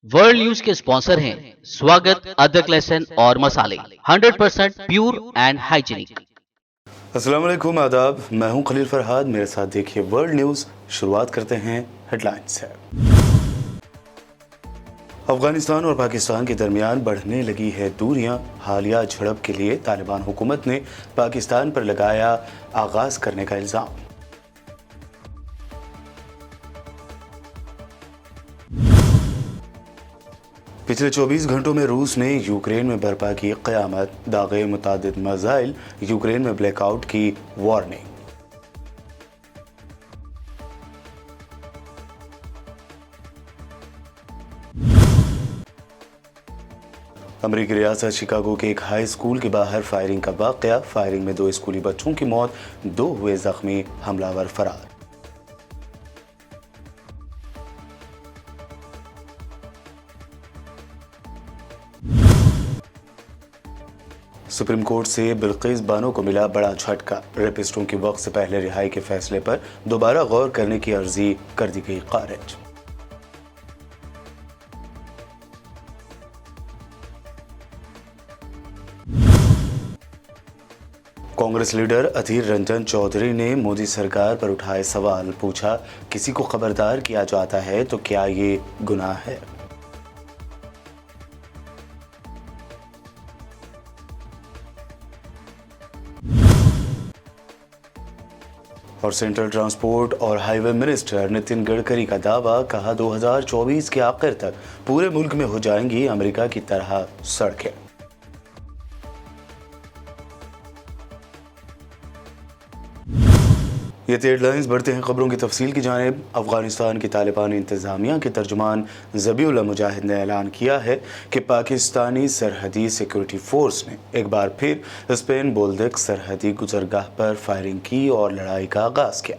World news के sponsor हैं स्वागत, अदरक, लहसुन और मसाले 100% प्योर एंड हाइजीनिक। अस्सलाम वालेकुम, आदाब। मैं हूं खलील फरहाद। मेरे साथ देखिए वर्ल्ड न्यूज़। शुरुआत करते हैं हेडलाइंस से। अफगानिस्तान और पाकिस्तान के दरमियान बढ़ने लगी है दूरियां। हालिया झड़प के लिए तालिबान हुकूमत ने पाकिस्तान पर लगाया आगाज करने का इल्ज़ाम। पिछले 24 घंटों में रूस ने यूक्रेन में बर्पा की क़यामत। दागे मुतादिद मिसाइल, यूक्रेन में ब्लैकआउट की वार्निंग। अमरीकी रियासत शिकागो के एक हाई स्कूल के बाहर फायरिंग का वाकया। फायरिंग में 2 स्कूली बच्चों की मौत, 2 हुए जख्मी, हमलावर फरार। सुप्रीम कोर्ट से बिल्किस बानो को मिला बड़ा झटका। रेपिस्टों की वक्त से पहले रिहाई के फैसले पर दोबारा गौर करने की अर्जी कर दी गई खारिज। कांग्रेस लीडर अधीर रंजन चौधरी ने मोदी सरकार पर उठाए सवाल। पूछा, किसी को खबरदार किया जाता है तो क्या ये गुनाह है? और सेंट्रल ट्रांसपोर्ट और हाईवे मिनिस्टर नितिन गडकरी का दावा। कहा, 2024 के आखिर तक पूरे मुल्क में हो जाएंगी अमेरिका की तरह सड़कें। ये थे हेडलाइंस। बढ़ते हैं खबरों की तफसील की जानिब। अफगानिस्तान की तालिबानी इंतज़ामिया के तर्जुमान ज़बीउल्लाह मुजाहिद ने ऐलान किया है कि पाकिस्तानी सरहदी सिक्योरिटी फोर्स ने एक बार फिर स्पेन बोल्दिक सरहदी गुजरगाह पर फायरिंग की और लड़ाई का आगाज़ किया।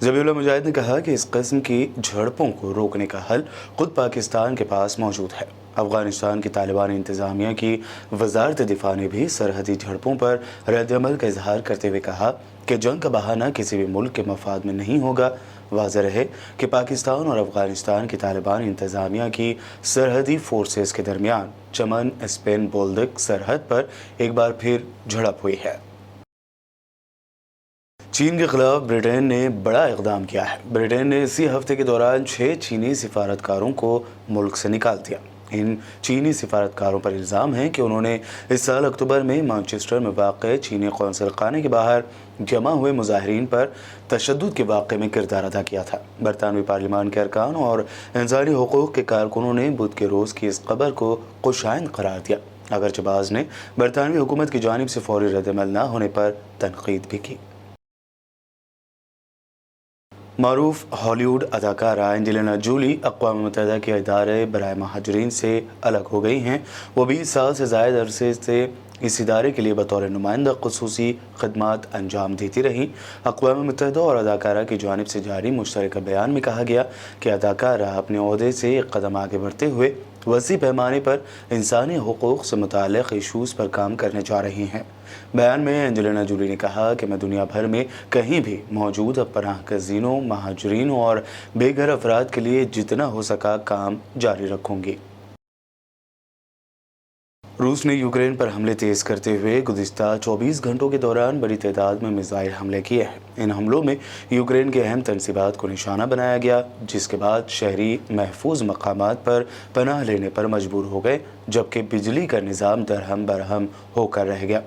ज़बीउल्लाह मुजाहिद ने कहा कि इस किस्म की झड़पों को रोकने का हल खुद पाकिस्तान के पास मौजूद है। अफगानिस्तान की तालिबानी इंतज़ामिया की वजारत दिफा ने भी सरहदी झड़पों पर रद्द-ए-अमल का इजहार करते हुए कहा कि जंग का बहाना किसी भी मुल्क के मफाद में नहीं होगा। वाज़ेह रहे कि पाकिस्तान और अफगानिस्तान की तालिबानी इंतज़ामिया की सरहदी फोर्सेस के दरमियान चमन स्पेन बोल्दिक सरहद पर एक बार फिर झड़प हुई है। चीन के खिलाफ ब्रिटेन ने बड़ा इकदाम किया है। ब्रिटेन ने इसी हफ्ते के दौरान 6 चीनी सिफारतकारों को मुल्क से निकाल दिया। इन चीनी सिफारतकारों पर इल्ज़ाम है कि उन्होंने इस साल अक्टूबर में मैनचेस्टर में वाक़ चीनी कौंसल खाने के बाहर जमा हुए मुजाहिरीन पर तशद्दुद के वाक़े में किरदार अदा किया था। बरतानवी पार्लिमान के अरकान और इंसानी हुकूक़ के कारकुनों ने बुध के रोज़ की इस खबर को खुशाइंद करार दिया, अगरचे बाज़ ने बरतानवी हुकूमत की जानिब से फौरी रद्द-ए-अमल न होने पर तनक़ीद भी की। मारूफ हॉलीवुड अदाकारा एंजेलिना जोली अक़वाम मुत्तहिदा के इदारे बराए महाजरीन से अलग हो गई हैं। वो 20 साल से ज़ायद अरसे से इस इदारे के लिए बतौर नुमाइंदा ख़ुसूसी खदमात अंजाम देती रहीं। अक़वाम मुत्तहिदा और अदाकारा की जानिब से जारी मुश्तरका बयान में कहा गया कि अदाकारा अपने ओहदे से एक कदम आगे बढ़ते हुए वसी पैमाने पर इंसानी हुकूक़ से मुताल्लिक़ इशूज़ पर काम करने जा रही हैं। बयान में एंजेलिना जोली ने कहा कि मैं दुनिया भर में कहीं भी मौजूद पनाह गज़ीनों, महाजरीनों और बेघर अफराद के लिए जितना हो सका काम जारी रखूँगी। रूस ने यूक्रेन पर हमले तेज़ करते हुए गुज़िश्ता 24 घंटों के दौरान बड़ी तादाद में मिसाइल हमले किए हैं। इन हमलों में यूक्रेन के अहम तनसीबात को निशाना बनाया गया, जिसके बाद शहरी महफूज मकामात पर पनाह लेने पर मजबूर हो गए, जबकि बिजली का निज़ाम दरहम बरहम होकर रह गया।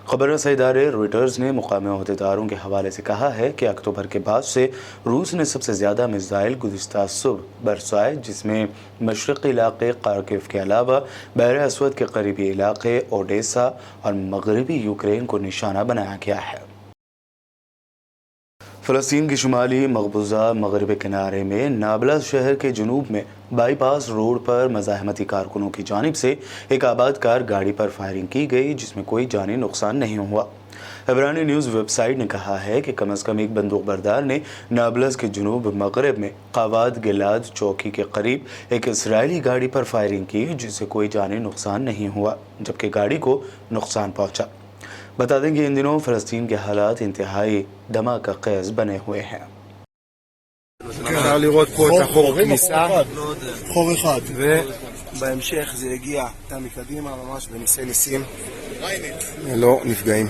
खबर रसा इदारे रॉयटर्स ने मुकामी अहदेदारों के हवाले से कहा है कि अक्टूबर के बाद से रूस ने सबसे ज़्यादा मिसाइल गुज़िश्ता सुबह बरसाए, जिसमें मशरक़ी इलाक़े खार्किव के अलावा बहर असवद के करीबी इलाक़े ओडेसा और मगरबी यूक्रेन को निशाना बनाया गया है। फ़लस्तीन की शुमाली मकबूजा मगरबी किनारे में नाबलस शहर के जुनूब में बाईपास रोड पर मज़ाहमती कारकुनों की जानिब से एक आबादकार गाड़ी पर फायरिंग की गई, जिसमें कोई जानी नुकसान नहीं हुआ। इब्रानी न्यूज़ वेबसाइट ने कहा है कि कम अज़ कम एक बंदूक बरदार ने नाबलस के जुनूब मगरब में कावाद गिलाद चौकी के करीब एक इसराइली गाड़ी पर फायरिंग की, जिससे कोई जानी नुकसान नहीं हुआ, जबकि गाड़ी को नुकसान पहुँचा। बता दें कि इन दिनों फ़लस्तीन के हालात इंतहाई धमाका खेज़ बने हुए हैं। אפשר לראות פה את החור כניסה, חור אחד. ובהמשך זה הגיע איתה מקדימה ממש בניסי ניסים, לא נפגעים.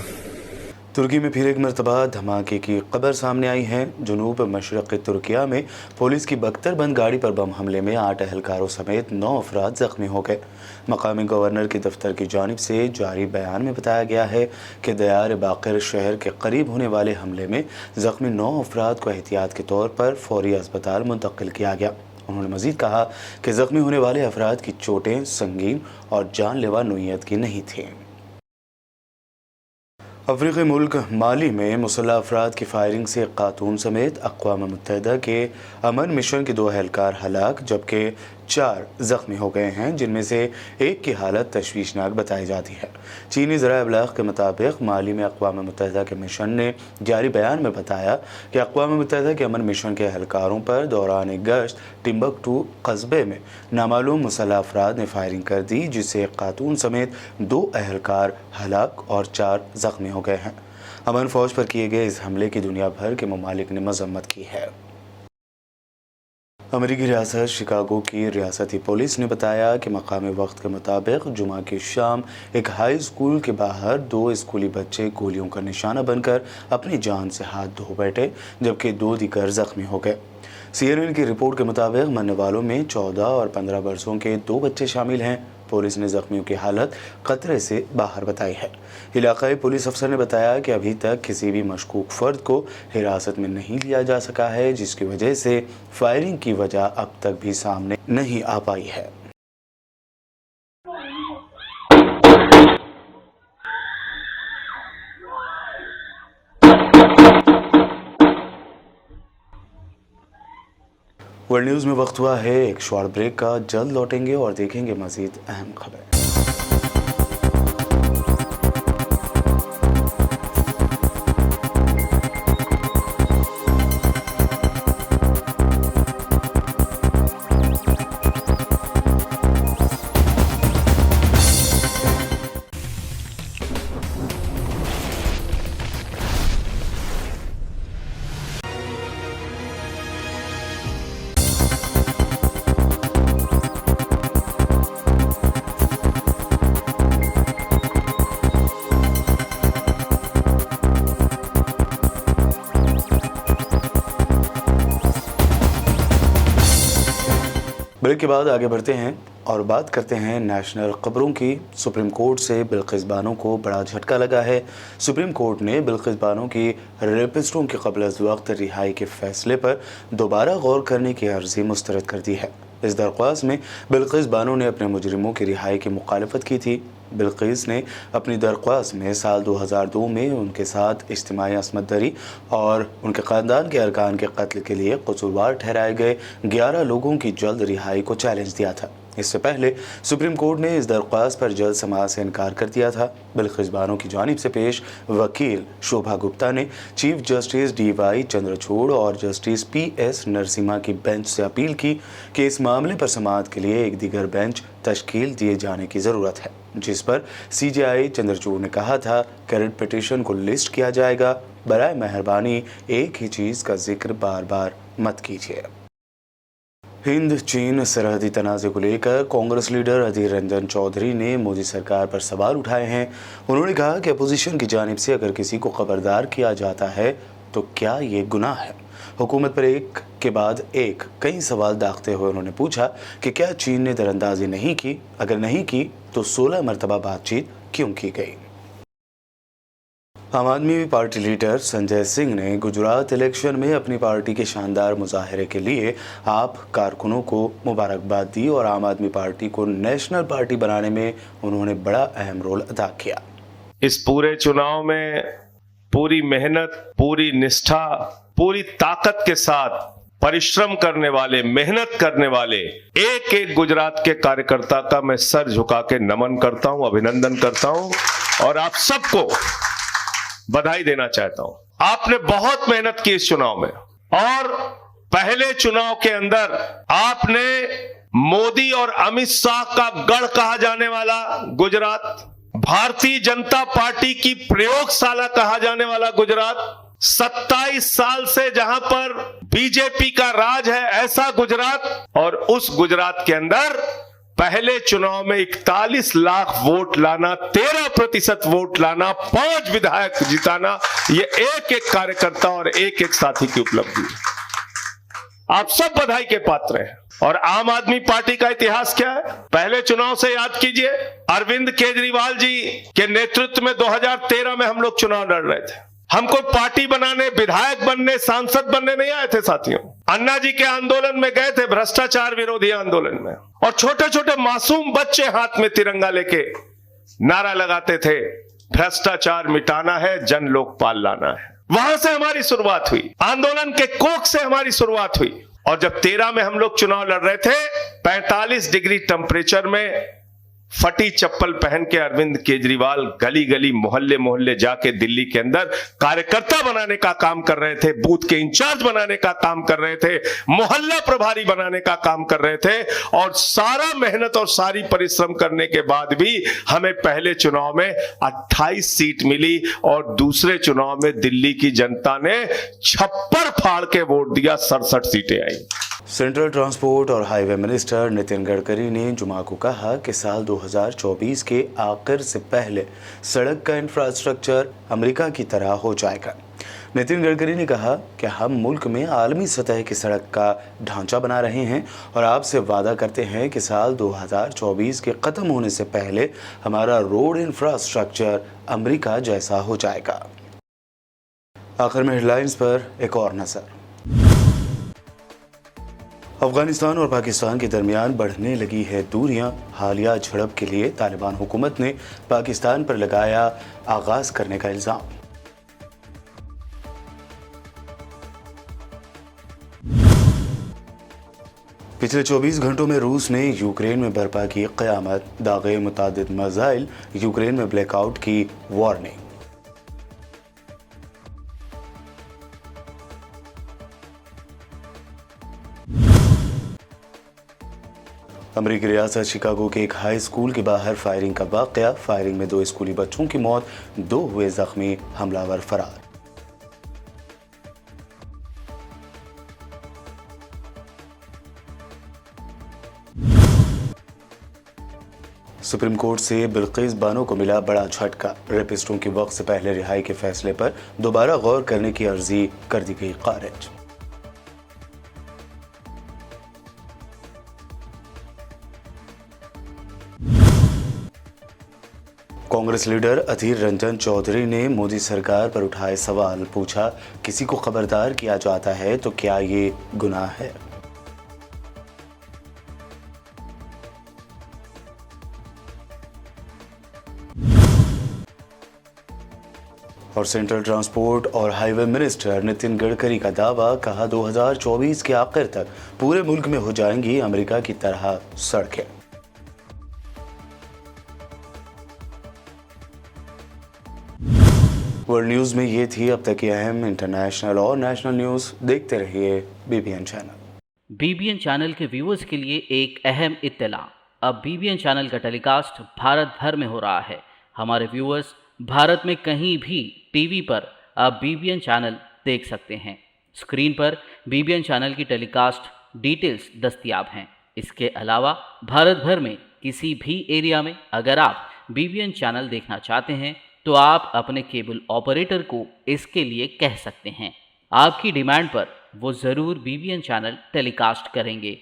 तुर्की में फिर एक मरतबा धमाके की खबर सामने आई है। जुनूब मशरक़ तुर्किया में पुलिस की बख्तरबंद गाड़ी पर बम हमले में 8 अहलकारों समेत 9 अफराद ज़ख्मी हो गए। मकामी गवर्नर के दफ्तर की जानिब से जारी बयान में बताया गया है कि दयार बाक़िर शहर के करीब होने वाले हमले में ज़ख्मी 9 अफराद को एहतियात के तौर पर फौरी अस्पताल मुंतकिल किया गया। उन्होंने मज़ीद कहा कि ज़ख्मी होने वाले अफराद की चोटें संगीन और जानलेवा नोयत की नहीं थीं। अफ्रीकी मुल्क माली में मुसल्लह अफराद की फायरिंग से एक खातून समेत अक़वाम मुत्तहिदा के अमन मिशन के 2 एहलकार हलाक जबकि 4 ज़ख्मी हो गए हैं, जिनमें से एक की हालत तशवीशनाक बताई जाती है। चीनी ज़राए इब्लाग़ के मुताबिक माली में अक़वाम मुत्तहिदा के मिशन ने जारी बयान में बताया कि अक़वाम मुत्तहिदा के अमन मिशन के एहलकारों पर दौरान एक गश्त टिम्बकटू कस्बे में नामालूम मुसल्लह अफराद ने फायरिंग कर दी, जिससे एक खातून समेत 2 एहलकार हलाक और 4 ज़ख्मी हो गए हैं। अमन फ़ौज पर किए गए इस हमले की दुनिया भर के ममालिक ने मज़म्मत की है। अमेरिकी रियासत शिकागो की रियासती पुलिस ने बताया कि मकामी वक्त के मुताबिक जुमा की शाम एक हाई स्कूल के बाहर 2 स्कूली बच्चे गोलियों का निशाना बनकर अपनी जान से हाथ धो बैठे, जबकि 2 दीगर ज़ख्मी हो गए। CNN की रिपोर्ट के मुताबिक मरने वालों में 14 और 15 वर्षों के 2 बच्चे शामिल हैं। पुलिस ने ज़ख्मियों की हालत खतरे से बाहर बताई है। इलाकाई पुलिस अफसर ने बताया कि अभी तक किसी भी मशकूक फ़र्द को हिरासत में नहीं लिया जा सका है, जिसकी वजह से फायरिंग की वजह अब तक भी सामने नहीं आ पाई है। वर्ल्ड न्यूज़ में वक्त हुआ है एक शॉर्ट ब्रेक का। जल्द लौटेंगे और देखेंगे मज़ीद अहम खबरें। ब्रेक के बाद आगे बढ़ते हैं और बात करते हैं नेशनल खबरों की। सुप्रीम कोर्ट से बिल्किस बानो को बड़ा झटका लगा है। सुप्रीम कोर्ट ने बिल्किस बानो की रेपिस्टों के क़ब्ल अज़ वक्त रिहाई के फैसले पर दोबारा गौर करने की अर्जी मुस्तरद कर दी है। इस दरख्वास्त में बिल्किस बानो ने अपने मुजरिमों की रिहाई की मुखालफत की थी। बिल्किस ने अपनी दरख्वास्त में साल 2002 में उनके साथ इज्तिमाई असमत दरी और उनके ख़ानदान के अरकान के कत्ल के लिए कसूरवार ठहराए गए 11 लोगों की जल्द रिहाई को चैलेंज दिया था। इससे पहले सुप्रीम कोर्ट ने इस दरख्वास्त पर जल्द समाअत से इनकार कर दिया था। बिल्किस बानो की जानिब से पेश वकील शोभा गुप्ता ने चीफ जस्टिस DY चंद्रचूड़ और जस्टिस PS नरसिम्हा की बेंच से अपील की कि इस मामले पर समाअत के लिए एक दीगर बेंच तश्कील दिए जाने की ज़रूरत है, जिस पर CJI चंद्रचूड़ ने कहा था कि रिट पिटीशन को लिस्ट किया जाएगा। बराए मेहरबानी एक ही चीज़ का जिक्र बार बार मत कीजिए। हिंद चीन सरहदी तनाज़े को लेकर कांग्रेस लीडर अधीर रंजन चौधरी ने मोदी सरकार पर सवाल उठाए हैं। उन्होंने कहा कि अपोजिशन की जानिब से अगर किसी को खबरदार किया जाता है तो क्या ये गुनाह है। हुकूमत पर एक के बाद एक कई सवाल दागते हुए उन्होंने पूछा कि क्या चीन ने दरअंदाजी नहीं की, अगर नहीं की तो 16 मरतबा बातचीत क्यों की गई। आम आदमी पार्टी लीडर संजय सिंह ने गुजरात इलेक्शन में अपनी पार्टी के शानदार मुजाहरे के लिए आप कारकुनों को मुबारकबाद दी और आम आदमी पार्टी को नेशनल पार्टी बनाने में उन्होंने बड़ा अहम रोल अदा किया। इस पूरे चुनाव में पूरी मेहनत, पूरी निष्ठा, पूरी ताकत के साथ परिश्रम करने वाले, मेहनत करने वाले एक एक गुजरात के कार्यकर्ता का मैं सर झुका के नमन करता हूं, अभिनंदन करता हूं और आप सबको बधाई देना चाहता हूं। आपने बहुत मेहनत की इस चुनाव में और पहले चुनाव के अंदर आपने मोदी और अमित शाह का गढ़ कहा जाने वाला गुजरात, भारतीय जनता पार्टी की प्रयोगशाला कहा जाने वाला गुजरात, 27 साल से जहां पर बीजेपी का राज है ऐसा गुजरात, और उस गुजरात के अंदर पहले चुनाव में 41 लाख वोट लाना, 13% वोट लाना, 5 विधायक जिताना, ये एक एक कार्यकर्ता और एक एक साथी की उपलब्धि है। आप सब बधाई के पात्र हैं। और आम आदमी पार्टी का इतिहास क्या है? पहले चुनाव से याद कीजिए, अरविंद केजरीवाल जी के नेतृत्व में 2013 में हम लोग चुनाव लड़ रहे थे। हम कोई पार्टी बनाने, विधायक बनने, सांसद बनने नहीं आए थे साथियों। अन्ना जी के आंदोलन में गए थे, भ्रष्टाचार विरोधी आंदोलन में, और छोटे छोटे मासूम बच्चे हाथ में तिरंगा लेके नारा लगाते थे, भ्रष्टाचार मिटाना है, जन लोकपाल लाना है। वहां से हमारी शुरुआत हुई, आंदोलन के कोख से हमारी शुरुआत हुई। और जब 13 में हम लोग चुनाव लड़ रहे थे, 45 डिग्री टेम्परेचर में फटी चप्पल पहन के अरविंद केजरीवाल गली गली, मोहल्ले मोहल्ले जाके दिल्ली के अंदर कार्यकर्ता बनाने का काम कर रहे थे, बूथ के इंचार्ज बनाने का काम कर रहे थे, मोहल्ला प्रभारी बनाने का काम कर रहे थे। और सारा मेहनत और सारी परिश्रम करने के बाद भी हमें पहले चुनाव में 28 सीट मिली, और दूसरे चुनाव में दिल्ली की जनता ने छप्पर फाड़ के वोट दिया, 67 सीटें आई। सेंट्रल ट्रांसपोर्ट और हाईवे मिनिस्टर नितिन गडकरी ने जुमा को कहा कि साल 2024 के आखिर से पहले सड़क का इंफ्रास्ट्रक्चर अमेरिका की तरह हो जाएगा। नितिन गडकरी ने कहा कि हम मुल्क में आलमी सतह की सड़क का ढांचा बना रहे हैं और आपसे वादा करते हैं कि साल 2024 के ख़त्म होने से पहले हमारा रोड इंफ्रास्ट्रक्चर अमेरिका जैसा हो जाएगा। आखिर में हेडलाइंस पर एक और नज़र। अफगानिस्तान और पाकिस्तान के दरमियान बढ़ने लगी है दूरियां। हालिया झड़प के लिए तालिबान हुकूमत ने पाकिस्तान पर लगाया आगाज करने का इल्जाम। पिछले 24 घंटों में रूस ने यूक्रेन में बर्पा की क़यामत, दागे मुतादिद मिसाइल, यूक्रेन में ब्लैकआउट की वार्निंग। अमेरिकी रियासत शिकागो के एक हाई स्कूल के बाहर फायरिंग का वाकया, फायरिंग में 2 स्कूली बच्चों की मौत, 2 हुए जख्मी, हमलावर फरार। सुप्रीम कोर्ट से बिल्किस बानो को मिला बड़ा झटका, रेपिस्टों की वक्त से पहले रिहाई के फैसले पर दोबारा गौर करने की अर्जी कर दी गई खारिज। कांग्रेस लीडर अधीर रंजन चौधरी ने मोदी सरकार पर उठाए सवाल, पूछा किसी को खबरदार किया जाता है तो क्या ये गुनाह है? और सेंट्रल ट्रांसपोर्ट और हाईवे मिनिस्टर नितिन गडकरी का दावा, कहा 2024 के आखिर तक पूरे मुल्क में हो जाएंगी अमेरिका की तरह सड़कें। वर्ल्ड न्यूज़ में ये थी अब तक की अहम इंटरनेशनल और नेशनल न्यूज़। देखते रहिए बीबीएन चैनल। बीबीएन चैनल के व्यूअर्स के लिए एक अहम इत्तला, अब बीबीएन चैनल का टेलीकास्ट भारत भर में हो रहा है। हमारे व्यूअर्स भारत में कहीं भी टीवी पर अब बीबीएन चैनल देख सकते हैं। स्क्रीन पर बीबीएन चैनल की टेलीकास्ट डिटेल्स दस्तयाब हैं। इसके अलावा भारत भर में किसी भी एरिया में अगर आप बीबीएन चैनल देखना चाहते हैं तो आप अपने केबल ऑपरेटर को इसके लिए कह सकते हैं। आपकी डिमांड पर वो ज़रूर बीबीएन चैनल टेलीकास्ट करेंगे,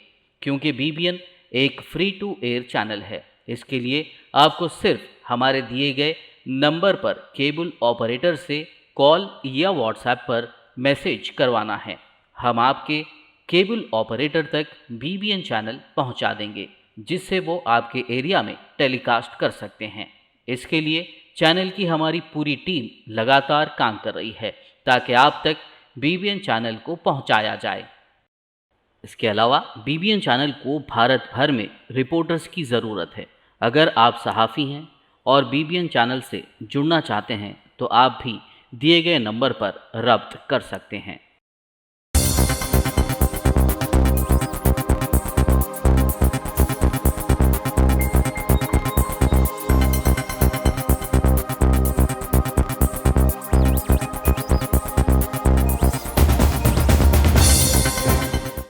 क्योंकि बीबीएन एक फ्री टू एयर चैनल है। इसके लिए आपको सिर्फ हमारे दिए गए नंबर पर केबल ऑपरेटर से कॉल या व्हाट्सएप पर मैसेज करवाना है। हम आपके केबल ऑपरेटर तक बीबीएन चैनल पहुंचा देंगे, जिससे वो आपके एरिया में टेलीकास्ट कर सकते हैं। इसके लिए चैनल की हमारी पूरी टीम लगातार काम कर रही है ताकि आप तक बीबीएन चैनल को पहुंचाया जाए। इसके अलावा बीबीएन चैनल को भारत भर में रिपोर्टर्स की ज़रूरत है। अगर आप सहाफ़ी हैं और बीबीएन चैनल से जुड़ना चाहते हैं तो आप भी दिए गए नंबर पर रब्त कर सकते हैं।